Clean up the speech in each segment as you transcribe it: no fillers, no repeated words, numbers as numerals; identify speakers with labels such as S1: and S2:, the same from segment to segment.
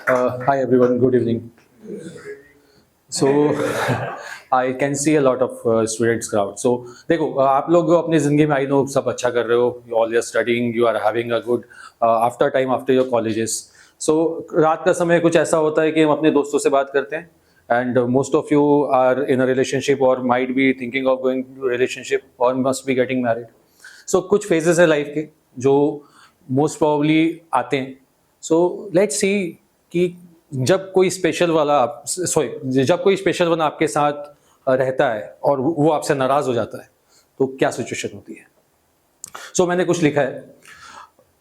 S1: Hi everyone, good evening. So I can see a lot of students crowd. So देखो आप लोग अपनी ज़िंदगी में आई नो सब अच्छा कर रहे हो. You all are studying, you are having a good after time after your colleges. So रात का समय कुछ ऐसा होता है कि हम अपने दोस्तों से बात करते हैं. And most of you are in a relationship or might be thinking of going to a relationship or must be getting married. So कुछ phases है लाइफ के जो most probably आते हैं. So let's see कि जब कोई स्पेशल वन आपके साथ रहता है और वो आपसे नाराज हो जाता है तो क्या सिचुएशन होती है. सो मैंने कुछ लिखा है.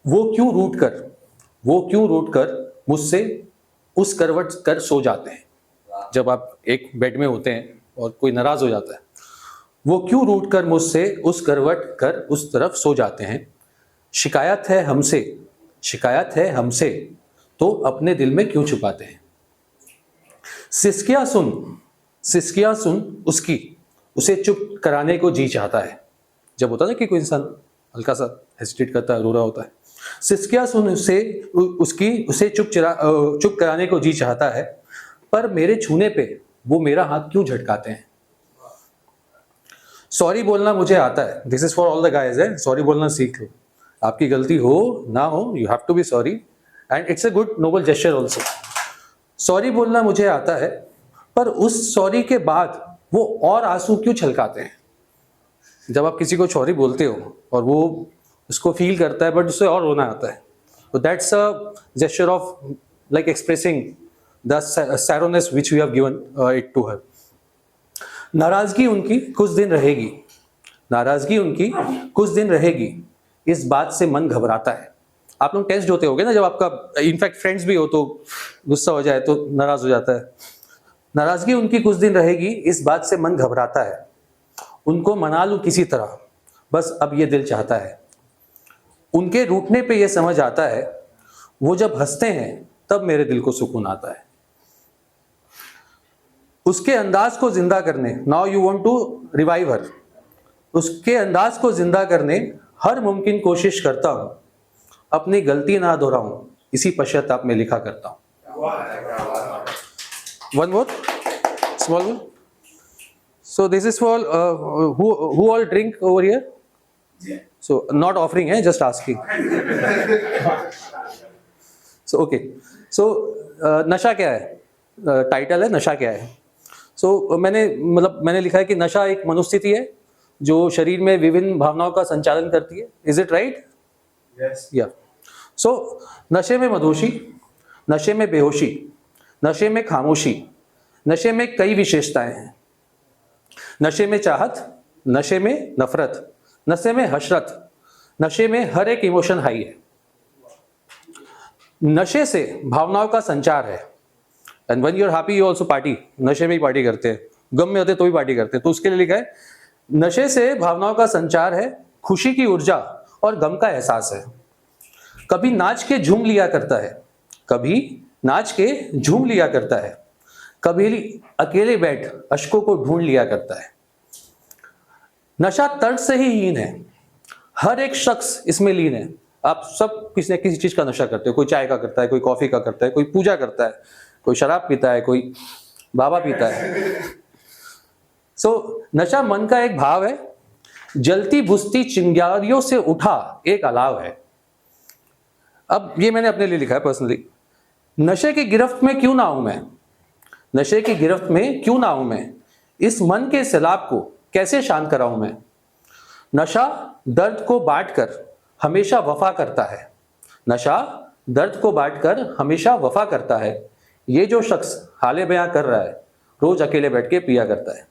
S1: वो क्यों रूठ कर मुझसे उस करवट कर सो जाते हैं. जब आप एक बेड में होते हैं और कोई नाराज हो जाता है, वो क्यों रूठ कर मुझसे उस करवट कर उस तरफ सो जाते हैं. शिकायत है हमसे तो अपने दिल में क्यों छुपाते हैं. सिसकियां सुन उसकी उसे चुप कराने को जी चाहता है. जब होता है ना कि कोई इंसान हल्का सा हेजिटेट करता है, रो रहा होता है. सिसकियां सुन उसे चुप कराने को जी चाहता है, पर मेरे छूने पे वो मेरा हाथ क्यों झटकाते हैं. सॉरी बोलना मुझे आता है. This is for all the guys है. सॉरी बोलना सीख लो. आपकी गलती हो ना हो, you have to be sorry and it's a good noble gesture also. Sorry बोलना मुझे आता है, पर उस सॉरी के बाद वो और आंसू क्यों छलकाते हैं. जब आप किसी को सॉरी बोलते हो और वो उसको फील करता है बट उसे और रोना आता है, तो that's a gesture of like expressing the sorrowness which we have given it to her. नाराजगी उनकी कुछ दिन रहेगी, इस बात से मन घबराता है. आप लोग टेस्ट होते होगे ना, जब आपका इनफैक्ट फ्रेंड्स भी हो तो गुस्सा हो जाए तो नाराज हो जाता है. नाराजगी उनकी कुछ दिन रहेगी, इस बात से मन घबराता है. उनको मना लूं किसी तरह, बस अब ये दिल चाहता है. उनके रूठने पे ये समझ आता है, वो जब हंसते हैं तब मेरे दिल को सुकून आता है. उसके अंदाज को जिंदा करने, now you want to revive her. उसके अंदाज को जिंदा करने हर मुमकिन कोशिश करता हूं. अपनी गलती ना दोहराऊं, इसी पश्चाताप में लिखा करता हूं. One more small one. So this is for who all drink over here? So not offering है, just asking. So okay. So नशा क्या है? टाइटल है नशा क्या है. So मैंने लिखा है कि नशा एक मनोस्थिति है जो शरीर में विभिन्न भावनाओं का संचालन करती है. Is it right?
S2: Yes.
S1: या. सो नशे में मदहोशी, नशे में बेहोशी, नशे में खामोशी, नशे में कई विशेषताएं हैं. नशे में चाहत, नशे में नफरत, नशे में हसरत, नशे में हर एक इमोशन हाई है. नशे से भावनाओं का संचार है. And when you are happy you also party. नशे में ही पार्टी करते हैं, गम में होते तो भी पार्टी करते हैं. तो उसके लिए लिखा है नशे से भावनाओं का संचार है, खुशी की ऊर्जा और गम का एहसास है. कभी नाच के झूम लिया करता है, कभी अकेले बैठ अश्कों को ढूंढ लिया करता है. नशा तर्क से ही हीन है, हर एक शख्स इसमें लीन है. आप सब किसी न किसी चीज का नशा करते हो. कोई चाय का करता है, कोई कॉफी का करता है, कोई पूजा करता है, कोई शराब पीता है, कोई बाबा पीता है. सो नशा मन का एक भाव है, जलती बुझती चिंगारियों से उठा एक अलाव है. अब ये मैंने अपने लिए लिखा है पर्सनली. नशे की गिरफ्त में क्यों ना आऊं मैं, इस मन के सैलाब को कैसे शांत कराऊं मैं. नशा दर्द को बांटकर हमेशा वफा करता है. ये जो शख्स हाले बयां कर रहा है, रोज अकेले बैठ के पिया करता है.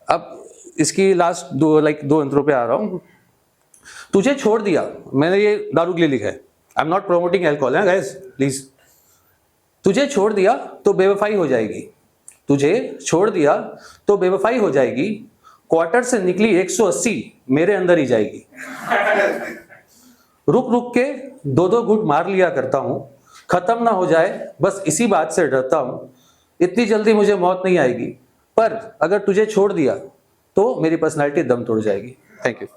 S1: अब इसकी लास्ट दो इंट्रो पे आ रहा हूं. तुझे छोड़ दिया, मैंने ये दारू के लिए लिखा है. I am not promoting alcohol है गाइस, प्लीज. तुझे छोड़ दिया तो बेवफाई हो जाएगी. क्वार्टर से निकली 180 मेरे अंदर ही जाएगी. रुक रुक के दो घुट मार लिया करता हूं. खत्म ना हो जाए बस इसी बात से डरता हूं. इतनी जल्दी मुझे मौत नहीं आएगी, पर अगर तुझे छोड़ दिया तो मेरी पर्सनैलिटी दम तोड़ जाएगी. Thank you.